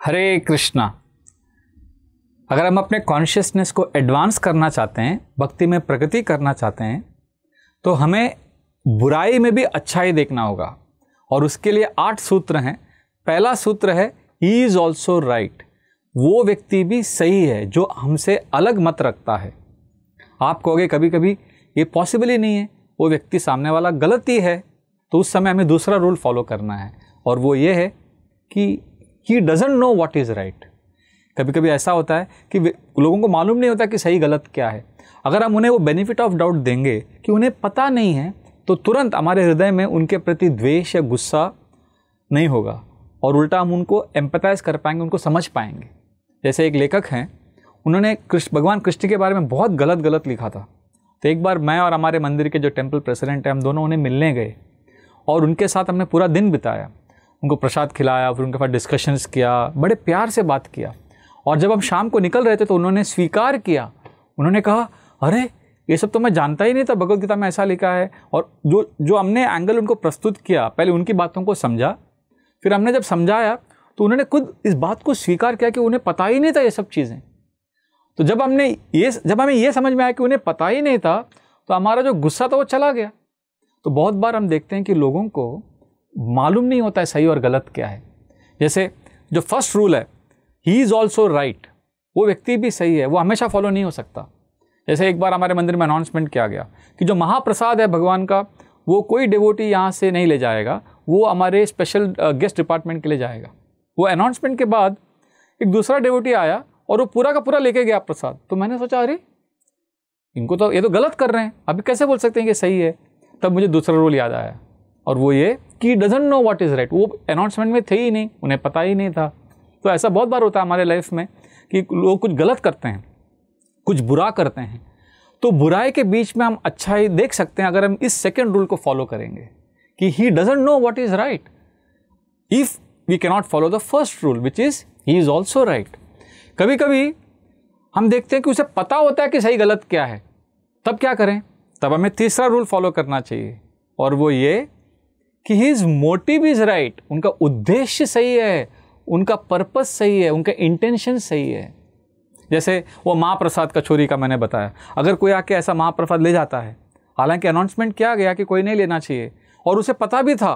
हरे कृष्णा। अगर हम अपने कॉन्शियसनेस को एडवांस करना चाहते हैं, भक्ति में प्रगति करना चाहते हैं, तो हमें बुराई में भी अच्छाई देखना होगा। और उसके लिए 8 सूत्र हैं। पहला सूत्र है ही इज ऑल्सो राइट। वो व्यक्ति भी सही है जो हमसे अलग मत रखता है। आप कहोगे कभी कभी ये पॉसिबल ही नहीं है, वो व्यक्ति सामने वाला गलत ही है, तो उस समय हमें दूसरा रूल फॉलो करना है, और वो ये है कि he doesn't know what is right. कभी कभी ऐसा होता है कि लोगों को मालूम नहीं होता कि सही गलत क्या है। अगर हम उन्हें वो बेनिफिट ऑफ डाउट देंगे कि उन्हें पता नहीं है, तो तुरंत हमारे हृदय में उनके प्रति द्वेष या गुस्सा नहीं होगा, और उल्टा हम उनको एम्पैथाइज कर पाएंगे, उनको समझ पाएंगे। जैसे एक लेखक हैं, उन्होंने भगवान कृष्ण के बारे में बहुत गलत लिखा था। तो एक बार मैं और हमारे मंदिर के जो टेम्पल प्रेसिडेंट हैं, हम दोनों उन्हें मिलने गए और उनके साथ हमने पूरा दिन बिताया। उनको प्रसाद खिलाया, फिर उनके साथ डिस्कशंस किया, बड़े प्यार से बात किया। और जब हम शाम को निकल रहे थे तो उन्होंने स्वीकार किया। उन्होंने कहा, अरे ये सब तो मैं जानता ही नहीं था, भगवद गीता में ऐसा लिखा है। और जो हमने एंगल उनको प्रस्तुत किया, पहले उनकी बातों को समझा, फिर हमने जब समझाया तो उन्होंने खुद इस बात को स्वीकार किया कि उन्हें पता ही नहीं था ये सब चीज़ें। तो जब हमें ये समझ में आया कि उन्हें पता ही नहीं था, तो हमारा जो गुस्सा था वो चला गया। तो बहुत बार हम देखते हैं कि लोगों को मालूम नहीं होता है सही और गलत क्या है। जैसे जो फर्स्ट रूल है, ही इज़ ऑल्सो राइट, वो व्यक्ति भी सही है, वो हमेशा फॉलो नहीं हो सकता। जैसे एक बार हमारे मंदिर में अनाउंसमेंट किया गया कि जो महाप्रसाद है भगवान का, वो कोई डिवोटी यहाँ से नहीं ले जाएगा, वो हमारे स्पेशल गेस्ट डिपार्टमेंट के लिए जाएगा। वो अनाउंसमेंट के बाद एक दूसरा डिवोटी आया और वो पूरा का पूरा लेके गया प्रसाद। तो मैंने सोचा, अरे इनको तो ये तो गलत कर रहे हैं, अभी कैसे बोल सकते हैं कि सही है। तब मुझे दूसरा रूल याद आया, और वो ये कि doesn't know what is right. वो अनाउंसमेंट में थे ही नहीं, उन्हें पता ही नहीं था। तो ऐसा बहुत बार होता है हमारे लाइफ में कि लोग कुछ गलत करते हैं, कुछ बुरा करते हैं, तो बुराई के बीच में हम अच्छाई देख सकते हैं अगर हम इस सेकेंड रूल को फॉलो करेंगे कि he doesn't know what is right, if we cannot follow the first rule which is he is also right. कभी कभी हम देखते हैं कि उसे पता होता है कि सही गलत क्या है, तब क्या करें? तब हमें तीसरा रूल फॉलो करना चाहिए, और वो ये कि हिज मोटिव इज राइट। उनका उद्देश्य सही है, उनका पर्पस सही है, उनका इंटेंशन सही है। जैसे वो महाप्रसाद कचौरी का मैंने बताया, अगर कोई आके ऐसा महाप्रसाद ले जाता है, हालांकि अनाउंसमेंट किया गया कि कोई नहीं लेना चाहिए, और उसे पता भी था,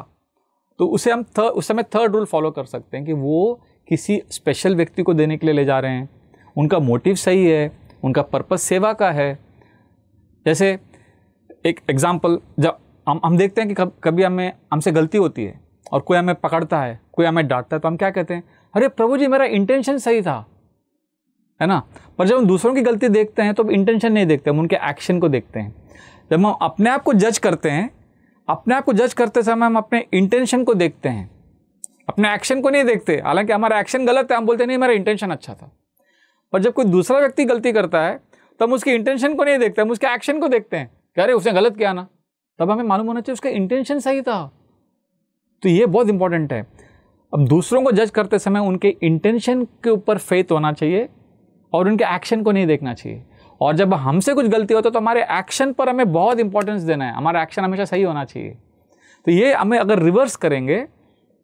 तो उसे हम उस समय थर्ड रूल फॉलो कर सकते हैं कि वो किसी स्पेशल व्यक्ति को देने के लिए ले जा रहे हैं, उनका मोटिव सही है, उनका पर्पस सेवा का है। जैसे एक एग्जाम्पल, जब हम देखते हैं कि कभी हमसे गलती होती है और कोई हमें पकड़ता है, कोई हमें डांटता है, तो हम क्या कहते हैं, अरे प्रभु जी मेरा इंटेंशन सही था, है ना। पर जब हम दूसरों की गलती देखते हैं तो इंटेंशन नहीं देखते, हम उनके एक्शन को देखते हैं। जब हम अपने आप को जज करते हैं, अपने आप को जज करते समय हम अपने इंटेंशन को देखते हैं, अपने एक्शन को नहीं देखते। हालांकि हमारा एक्शन गलत है, हम बोलते नहीं मेरा इंटेंशन अच्छा था। पर जब कोई दूसरा व्यक्ति गलती करता है तो हम उसके इंटेंशन को नहीं देखते, हम उसके एक्शन को देखते हैं कि अरे उसने गलत किया ना, तब हमें मालूम होना चाहिए उसका इंटेंशन सही था। तो ये बहुत इंपॉर्टेंट है। अब दूसरों को जज करते समय उनके इंटेंशन के ऊपर फेथ होना चाहिए और उनके एक्शन को नहीं देखना चाहिए। और जब हमसे कुछ गलती होता है तो हमारे एक्शन पर हमें बहुत इंपॉर्टेंस देना है, हमारा एक्शन हमेशा सही होना चाहिए। तो ये हमें अगर रिवर्स करेंगे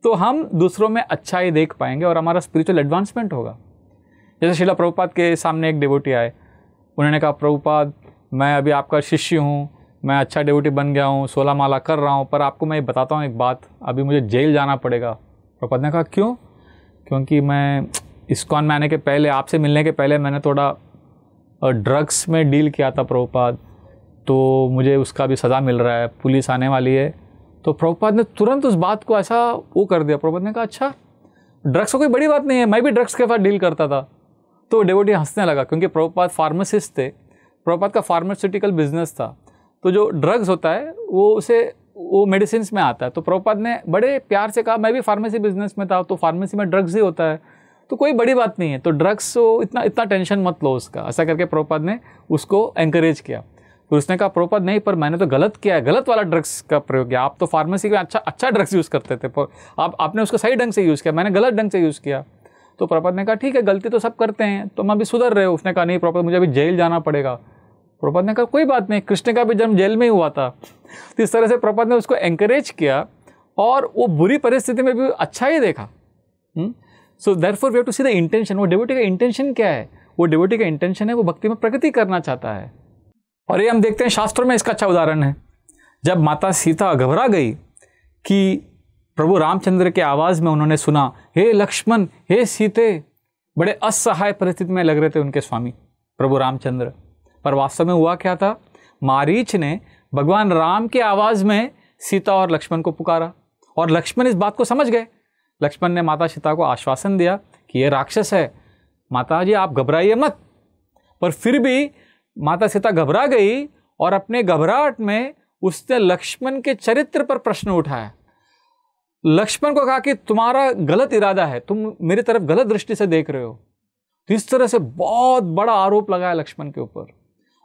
तो हम दूसरों में अच्छाई देख पाएंगे और हमारा स्पिरिचुअल एडवांसमेंट होगा। जैसे श्रीला प्रभुपाद के सामने एक डिवोटी आए, उन्होंने कहा, प्रभुपाद मैं अभी आपका शिष्य हूँ, मैं अच्छा डिवोटी बन गया हूँ, 16 माला कर रहा हूँ, पर आपको मैं बताता हूँ एक बात, अभी मुझे जेल जाना पड़ेगा। प्रभुपाद ने कहा, क्यों? क्योंकि मैं इस्कॉन में आने के पहले, आपसे मिलने के पहले मैंने थोड़ा ड्रग्स में डील किया था प्रभुपाद, तो मुझे उसका भी सज़ा मिल रहा है, पुलिस आने वाली है। तो प्रभुपाद ने तुरंत उस बात को ऐसा वो कर दिया। प्रभुपाद ने कहा, अच्छा ड्रग्स तो कोई बड़ी बात नहीं है, मैं भी ड्रग्स के साथ डील करता था। तो डिवोटी हंसने लगा, क्योंकि प्रभुपाद फार्मासिस्ट थे, प्रभुपाद का फार्मास्यूटिकल बिजनेस था। तो जो ड्रग्स होता है वो मेडिसिन में आता है। तो प्रभुपाद ने बड़े प्यार से कहा, मैं भी फार्मेसी बिजनेस में था, तो फार्मेसी में ड्रग्स ही होता है, तो कोई बड़ी बात नहीं है, तो ड्रग्स को इतना टेंशन मत लो उसका। ऐसा करके प्रभुपाद ने उसको एंकरेज किया। फिर उसने कहा, प्रभुपाद नहीं, पर मैंने तो गलत किया है, गलत वाला ड्रग्स का प्रयोग किया। आप तो फार्मेसी में अच्छा ड्रग्स यूज़ करते थे, पर आपने उसको सही ढंग से यूज़ किया, मैंने गलत ढंग से यूज़ किया। तो प्रभुपाद ने कहा, ठीक है, गलती तो सब करते हैं, तो मैं अभी सुधर रहे हो। उसने कहा, नहीं प्रभुपाद, मुझे अभी जेल जाना पड़ेगा। प्रभुपाद ने कहा, कोई बात नहीं, कृष्ण का भी जन्म जेल में ही हुआ था। तो इस तरह से प्रभुपाद ने उसको एंकरेज किया और वो बुरी परिस्थिति में भी अच्छा ही देखा। So therefore we have to see the intention. वो डिवोटी का इंटेंशन क्या है? वो डिवोटी का इंटेंशन है वो भक्ति में प्रगति करना चाहता है। और ये हम देखते हैं शास्त्रों में इसका अच्छा उदाहरण है। जब माता सीता घबरा गई कि प्रभु रामचंद्र के आवाज़ में उन्होंने सुना, हे लक्ष्मण, हे सीते, बड़े असहाय परिस्थिति में लग रहे थे उनके स्वामी प्रभु रामचंद्र। पर वास्तव में हुआ क्या था? मारीच ने भगवान राम के आवाज़ में सीता और लक्ष्मण को पुकारा और लक्ष्मण इस बात को समझ गए। लक्ष्मण ने माता सीता को आश्वासन दिया कि ये राक्षस है, माता जी आप घबराइए मत। पर फिर भी माता सीता घबरा गई और अपने घबराहट में उसने लक्ष्मण के चरित्र पर प्रश्न उठाया। लक्ष्मण को कहा कि तुम्हारा गलत इरादा है, तुम मेरी तरफ गलत दृष्टि से देख रहे हो। तो इस तरह से बहुत बड़ा आरोप लगाया लक्ष्मण के ऊपर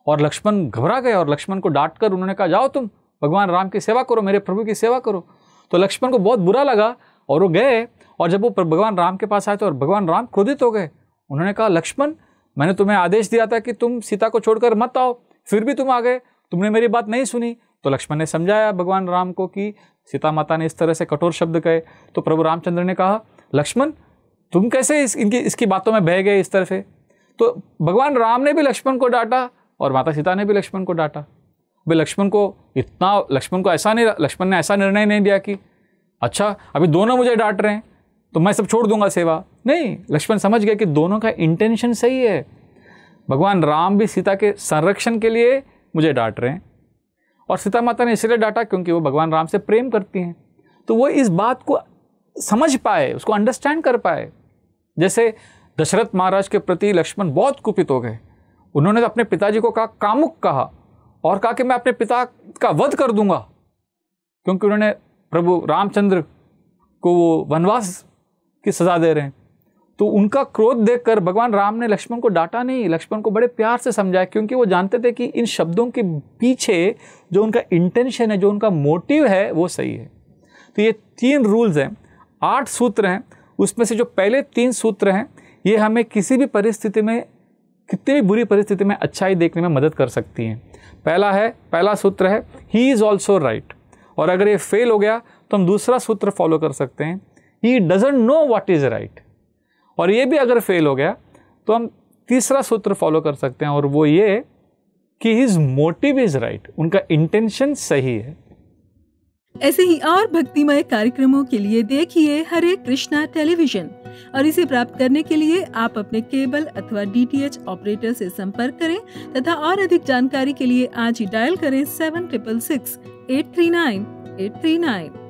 और लक्ष्मण घबरा गए और लक्ष्मण को डांट कर उन्होंने कहा, जाओ तुम भगवान राम की सेवा करो, मेरे प्रभु की सेवा करो। तो लक्ष्मण को बहुत बुरा लगा और वो गए और जब वो भगवान राम के पास आए तो और भगवान राम क्रोधित हो गए। उन्होंने कहा, लक्ष्मण, मैंने तुम्हें आदेश दिया था कि तुम सीता को छोड़कर मत आओ, फिर भी तुम आ गए, तुमने मेरी बात नहीं सुनी। तो लक्ष्मण ने समझाया भगवान राम को कि सीता माता ने इस तरह से कठोर शब्द कहे। तो प्रभु रामचंद्र ने कहा, लक्ष्मण तुम कैसे इसकी बातों में बह गए इस तरह से? तो भगवान राम ने भी लक्ष्मण को डांटा और माता सीता ने भी लक्ष्मण को डांटा। भाई लक्ष्मण ने ऐसा निर्णय नहीं लिया कि अच्छा अभी दोनों मुझे डांट रहे हैं तो मैं सब छोड़ दूंगा सेवा। नहीं, लक्ष्मण समझ गए कि दोनों का इंटेंशन सही है। भगवान राम भी सीता के संरक्षण के लिए मुझे डांट रहे हैं और सीता माता ने इसलिए डांटा क्योंकि वो भगवान राम से प्रेम करती हैं। तो वो इस बात को समझ पाए, उसको अंडरस्टैंड कर पाए। जैसे दशरथ महाराज के प्रति लक्ष्मण बहुत कुपित हो गए। उन्होंने अपने पिताजी को कहा, कामुक कहा और कहा कि मैं अपने पिता का वध कर दूंगा, क्योंकि उन्होंने प्रभु रामचंद्र को वो वनवास की सजा दे रहे हैं। तो उनका क्रोध देखकर भगवान राम ने लक्ष्मण को डांटा नहीं, लक्ष्मण को बड़े प्यार से समझाया, क्योंकि वो जानते थे कि इन शब्दों के पीछे जो उनका इंटेंशन है, जो उनका मोटिव है, वो सही है। तो ये 3 रूल्स हैं, 8 सूत्र हैं। उसमें से जो पहले 3 सूत्र हैं ये हमें किसी भी परिस्थिति में, कितनी भी बुरी परिस्थिति में अच्छाई देखने में मदद कर सकती हैं। पहला सूत्र है ही इज़ ऑल्सो राइट, और अगर ये फेल हो गया तो हम दूसरा सूत्र फॉलो कर सकते हैं, ही doesn't know what is right. और ये भी अगर फेल हो गया तो हम तीसरा सूत्र फॉलो कर सकते हैं, और वो ये कि हिज मोटिव इज राइट, उनका इंटेंशन सही है। ऐसे ही और भक्तिमय कार्यक्रमों के लिए देखिए हरे कृष्णा टेलीविजन, और इसे प्राप्त करने के लिए आप अपने केबल अथवा DTH ऑपरेटर से संपर्क करें तथा और अधिक जानकारी के लिए आज ही डायल करें 7666 839 839।